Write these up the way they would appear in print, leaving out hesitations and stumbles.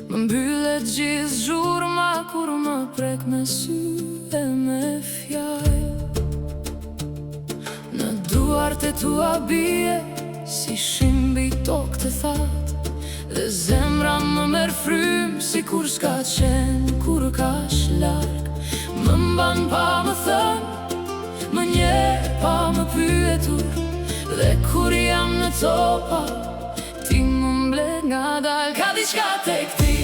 Më mbyllet gjithë zhurma kur më prek me sy e me fjallë. Në duart e tua bie si shimbi tokë të thatë, dhe zemra më merr frymë si kur s'ka qenë kur ka shlarg. Më mban pa më thënë, më njerë pa më pyetur, dhe kur jam në topa, ti më mbledh ngadalë. Ka diçka tek ti,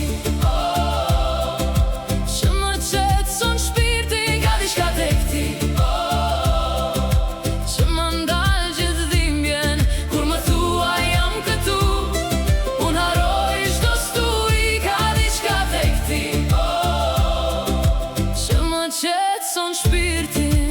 që më qetson shpirtin. Ka diçka tek ti, që më ndal gjithë dhimbjen. Kur më thua jam këtu, unë harroj çdo stuhi. Ka diçka tek ti, që më qetson shpirtin.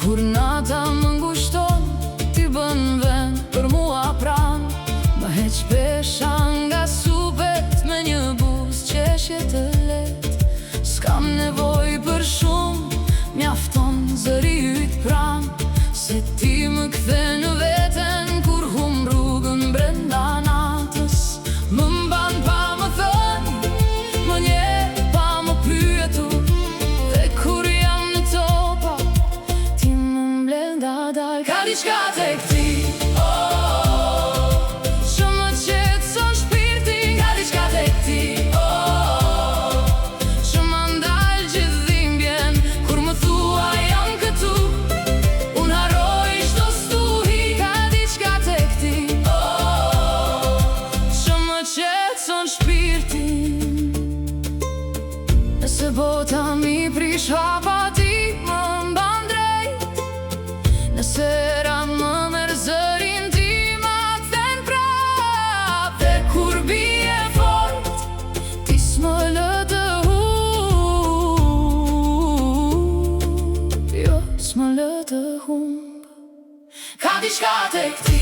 Kur nata më ngushton, ti bën vend për mua pran. Më heq pesha nga supet me një buzë qeshje të let. S'kam nevoj për shumë, mjafton zëri yt pran. Se ti më kthe në veten kur hum rrugën brenda natës. Më mban pa më thënë, më nje pa më pyetur, dhe kur jam në topa, ti më mbledh ngadalë. Ka diçka tek ti, që më qetson shpirtin. Ka diçka tek ti, që më ndal gjithë dhimbjen. Kur më thua jam këtu, unë harroj çdo stuhi. Ka diçka tek ti, që më qetson shpirtin. Nëse bota mi prish hapa, ti më mban drejt. Nëse era më merr zërin, ti ma kthen prap. Dhe kur bie fort, ti s'më lë të humb. Jo, s'më lë të humb. Ka diçka tek ti,